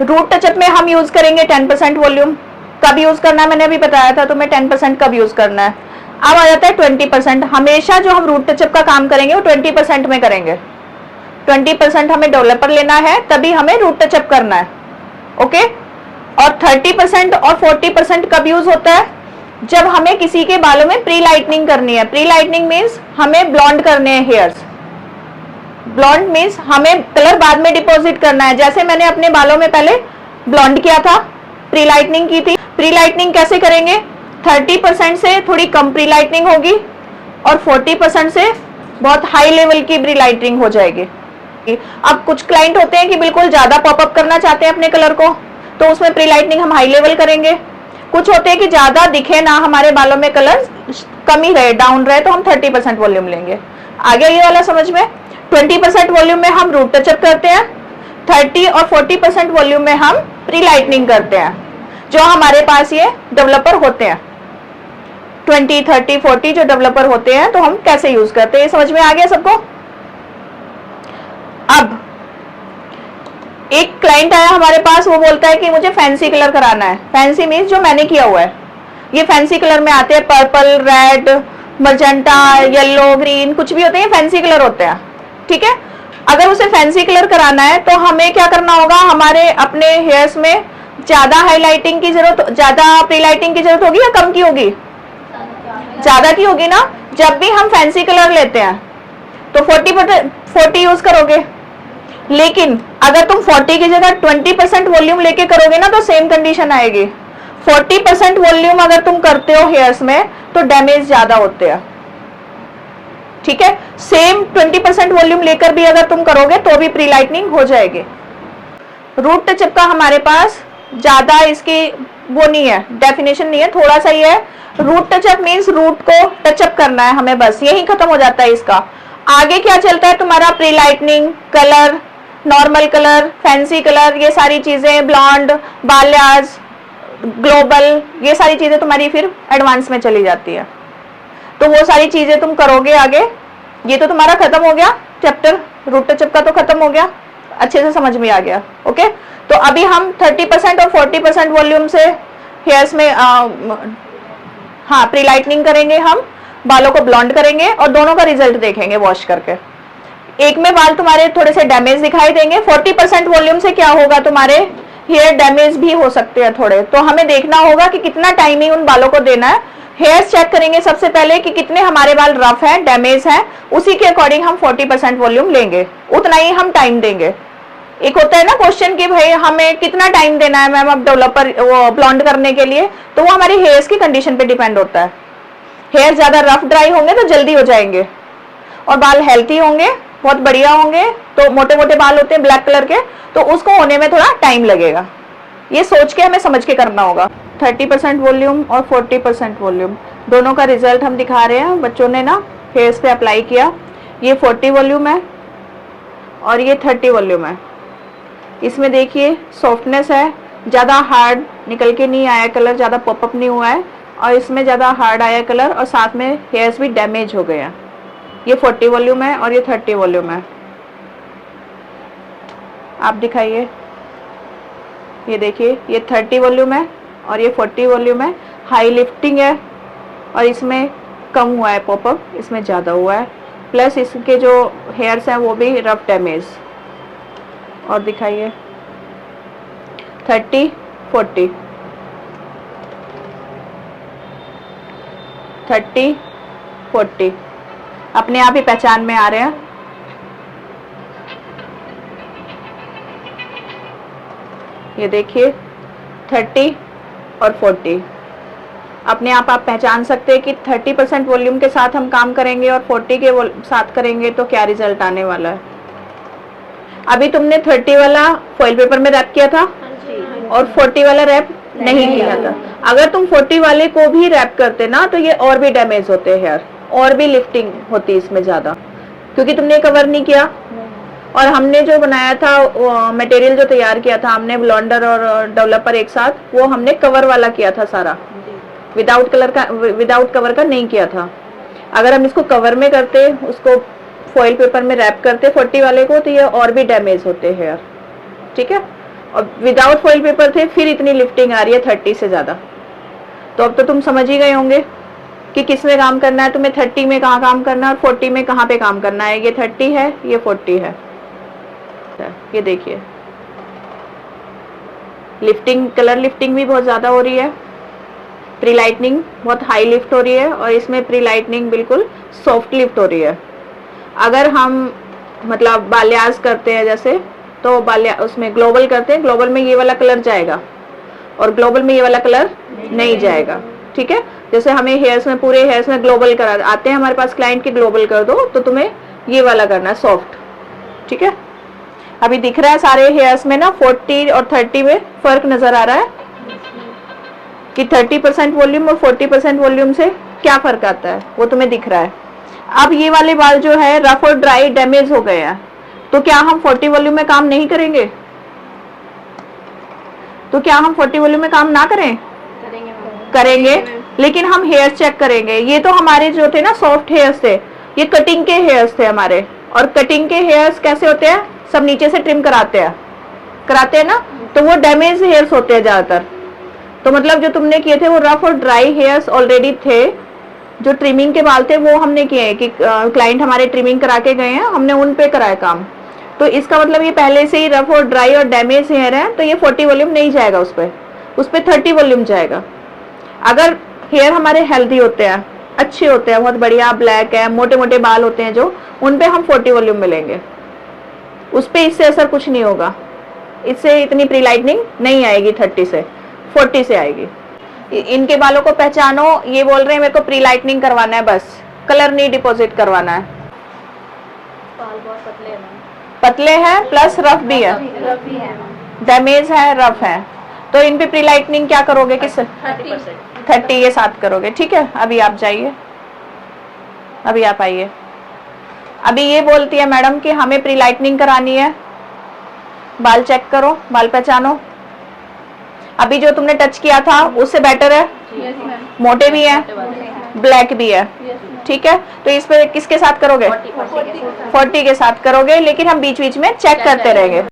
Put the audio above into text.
Root touch-up में हम use करेंगे 10% वॉल्यूम। कब यूज करना है मैंने अभी बताया था तुम्हें, 10% कब यूज करना है। अब आ जाता है 20%। हमेशा जो हम रूट टचअप का काम करेंगे वो 20% में करेंगे। 20% हमें डेवलपर लेना है, तभी हमें रूट टचअप करना है। ओके। और 30% और 40% कब यूज होता है, जब हमें किसी के बालों में प्री लाइटनिंग करनी है। प्री लाइटनिंग मीन्स हमें ब्लॉन्ड करने हैं हेयर्स। ब्लॉन्ड मीन्स हमें कलर बाद में डिपॉजिट करना है। जैसे मैंने अपने बालों में पहले ब्लॉन्ड किया था, प्री लाइटनिंग की थी। प्री लाइटनिंग कैसे करेंगे, 30% से थोड़ी कम प्री लाइटनिंग होगी और 40% से बहुत हाई लेवल की प्री लाइटनिंग हो जाएगी। अब कुछ क्लाइंट होते हैं कि बिल्कुल ज्यादा पॉपअप करना चाहते हैं अपने कलर को, तो उसमें प्री लाइटनिंग हम हाई लेवल करेंगे। कुछ होते हैं कि ज्यादा दिखे ना हमारे बालों में कलर, कम ही रहे, डाउन रहे, तो हम 30% वॉल्यूम लेंगे। आगे ये वाला समझ में। 20% वॉल्यूम में हम रूट टचअप करते हैं, 30 और 40% वॉल्यूम में हम प्री लाइटनिंग करते हैं, जो हमारे पास ये डेवलपर होते हैं। 20, 30, 40 जो डेवलपर होते हैं, तो हम कैसे यूज करते हैं, ये समझ में आ गया सबको। अब एक क्लाइंट आया हमारे पास, वो बोलता है कि मुझे फैंसी कलर कराना है। फैंसी मीन्स जो मैंने किया हुआ है। ये फैंसी कलर में आते हैं, purple, red, magenta, yellow, green, कुछ भी होते हैं, फैंसी कलर होते हैं। ठीक है। अगर उसे फैंसी कलर कराना है तो हमें क्या करना होगा, हमारे अपने हेयर्स में ज्यादा हाईलाइटिंग की जरूरत, ज्यादा प्री लाइटिंग की जरूरत होगी या कम की होगी, ज्यादा की होगी ना। जब भी हम फैंसी कलर लेते हैं तो 40 यूज करोगे, लेकिन अगर तुम 40 की जगह 20% वॉल्यूम लेके करोगे ना, तो सेम कंडीशन आएगी। 40% वॉल्यूम अगर तुम करते हो हेयर्स में तो डैमेज ज्यादा होते हैं। ठीक है। सेम 20% वॉल्यूम लेकर भी अगर तुम करोगे तो भी प्री लाइटनिंग हो जाएगी। रूट टचअप का हमारे पास ज्यादा इसकी वो नहीं है, डेफिनेशन नहीं है, थोड़ा सा ही है। रूट टचअप मीन्स रूट को टचअप करना है हमें, बस यही खत्म हो जाता है इसका। आगे क्या चलता है तुम्हारा, pre lightning, colour, normal colour, fancy colour, ये सारी चीजें, ब्लॉन्ड, बाल्याज, ग्लोबल, ये सारी चीजें तुम्हारी फिर एडवांस में चली जाती है। तो वो सारी चीजें तुम करोगे आगे। ये तो तुम्हारा खत्म हो गया चैप्टर, रूट टचअप का तो खत्म हो गया, अच्छे से समझ में आ गया। ओके। तो अभी हम 30% और 40% वॉल्यूम से हेयर्स में हाँ प्री लाइटनिंग करेंगे, हम बालों को ब्लॉन्ड करेंगे और दोनों का रिजल्ट देखेंगे वॉश करके। एक में बाल तुम्हारे थोड़े से डैमेज दिखाई देंगे, 40% वॉल्यूम से क्या होगा, तुम्हारे हेयर डैमेज भी हो सकते हैं थोड़े। तो हमें देखना होगा कि कितना टाइमिंग उन बालों को देना है। हेयर्स चेक करेंगे सबसे पहले कि कितने हमारे बाल रफ हैं, डैमेज हैं, उसी के अकॉर्डिंग हम 40% वॉल्यूम लेंगे, उतना ही हम टाइम देंगे। एक होता है ना क्वेश्चन कि भाई हमें कितना टाइम देना है मैम अब डेवलपर वो ब्लॉन्ड करने के लिए, तो वो हमारी हेयर्स की कंडीशन पे डिपेंड होता है। हेयर ज्यादा रफ ड्राई होंगे तो जल्दी हो जाएंगे, और बाल हेल्थी होंगे, बहुत बढ़िया होंगे, तो मोटे मोटे बाल होते हैं ब्लैक कलर के, तो उसको होने में थोड़ा टाइम लगेगा। ये सोच के हमें समझ के करना होगा। 30% वॉल्यूम और 40% वॉल्यूम दोनों का रिजल्ट हम दिखा रहे हैं। बच्चों ने ना फेस पे अप्लाई किया। ये 40 वॉल्यूम है और ये 30 वॉल्यूम है। इसमें देखिए सॉफ्टनेस है, ज़्यादा हार्ड निकल के नहीं आया कलर, ज़्यादा पॉपअप नहीं हुआ है, और इसमें ज़्यादा हार्ड आया कलर, और साथ में हेयर्स भी डैमेज हो गए हैं। ये 40 वॉल्यूम है और ये 30 वॉल्यूम है। आप दिखाइए, ये देखिए ये 30 वॉल्यूम है और ये 40 वॉल्यूम है। हाई लिफ्टिंग है और इसमें कम हुआ है पॉपअप, इसमें ज़्यादा हुआ है, प्लस इसके जो हेयर्स हैं वो भी रफ डैमेज। और दिखाइए 30, 40, 30, 40 अपने आप ही पहचान में आ रहे हैं। ये देखिए 30 और 40 अपने आप पहचान सकते हैं कि 30% वॉल्यूम के साथ हम काम करेंगे और 40 के साथ करेंगे तो क्या रिजल्ट आने वाला है। अभी तुमने 30 वाला फॉइल पेपर में रैप किया था और 40 वाला रैप नहीं किया था। अगर तुम 40 वाले को भी रैप करते ना तो ये और भी डैमेज होते हेयर, और भी लिफ्टिंग होती इसमें ज्यादा, क्योंकि तुमने कवर नहीं किया। और हमने जो बनाया था मटेरियल जो तैयार किया था हमने, ब्लॉन्डर और डेवलपर एक साथ, वो हमने कवर वाला किया था सारा, विदाउट कवर का नहीं किया था। अगर हम इसको कवर में करते, उसको फॉइल पेपर में रैप करते 40 वाले को, तो ये और भी डैमेज होते हेयर। ठीक है, और विदाउट फॉइल पेपर थे फिर इतनी लिफ्टिंग आ रही है 30 से ज़्यादा। तो अब तो तुम समझ ही गए होंगे कि किस में काम करना है, तुम्हें 30 में कहाँ काम करना है और 40 में कहाँ पे काम करना है। ये 30 है, ये 40 है। ये देखिए लिफ्टिंग, कलर लिफ्टिंग भी बहुत ज़्यादा हो रही है, प्री लाइटनिंग बहुत हाई लिफ्ट हो रही है, और इसमें प्री लाइटनिंग बिल्कुल सॉफ्ट लिफ्ट हो रही है। अगर हम मतलब बाल्याज करते हैं जैसे, तो बाल्या उसमें ग्लोबल करते हैं, ग्लोबल में ये वाला कलर जाएगा और ग्लोबल में ये वाला कलर नहीं जाएगा। ठीक है, जैसे हमें हेयर्स में, पूरे हेयर्स में ग्लोबल करा आते हैं हमारे पास क्लाइंट की, ग्लोबल कर दो, तो तुम्हें ये वाला करना है सॉफ्ट। ठीक है, अभी दिख रहा है सारे हेयर्स में ना 40 और 30 में फर्क नजर आ रहा है कि 30% वॉल्यूम और 40% वॉल्यूम से क्या फर्क आता है, वो तुम्हें दिख रहा है। अब ये वाले बाल जो है रफ और ड्राई डैमेज हो गए हैं, तो क्या हम 40 वॉल्यूम में काम नहीं करेंगे? तो क्या हम 40 वॉल्यूम में काम ना करें? करेंगे, लेकिन हम हेयर चेक करेंगे। ये तो हमारे जो थे ना सॉफ्ट हेयर्स थे, ये कटिंग के हेयर्स थे हमारे, और कटिंग के हेयर्स कैसे होते हैं, सब नीचे से ट्रिम कराते हैं ना, तो वो डैमेज हेयर्स होते हैं ज्यादातर। तो मतलब जो तुमने किए थे वो रफ और ड्राई हेयर्स ऑलरेडी थे, जो ट्रिमिंग के बाल थे वो हमने किए हैं कि क्लाइंट हमारे ट्रिमिंग करा के गए हैं, हमने उन पे कराया काम। तो इसका मतलब ये पहले से ही रफ और ड्राई और डैमेज हेयर है, तो ये 40 वॉल्यूम नहीं जाएगा उस पे 30 वॉल्यूम जाएगा। अगर हेयर हमारे हेल्दी होते हैं, अच्छे होते हैं, बहुत बढ़िया ब्लैक है, मोटे मोटे बाल होते हैं जो, उन पे हम 40 वॉल्यूम मिलेंगे, उस पे इससे असर कुछ नहीं होगा, इससे इतनी प्री लाइटनिंग नहीं आएगी, 30 से 40 से आएगी। इनके बालों को पहचानो, ये बोल रहे हैं मेरे को प्री लाइटनिंग करवाना है, बस कलर नहीं डिपॉजिट करवाना है। बाल बहुत पतले हैं प्लस रफ भी है, डैमेज है, रफ है, तो इन पे प्री लाइटनिंग क्या करोगे, किस 30 के साथ करोगे। ठीक है, अभी आप जाइए, अभी आप आइए। अभी ये बोलती है मैडम कि हमें प्री लाइटनिंग करानी है, बाल चेक करो, बाल पहचानो। अभी जो तुमने टच किया था उससे बेटर है, मोटे भी है, ब्लैक भी है। ठीक है, तो इस पे किसके साथ करोगे, 40 के साथ करोगे, लेकिन हम बीच बीच में चेक करते रहेंगे।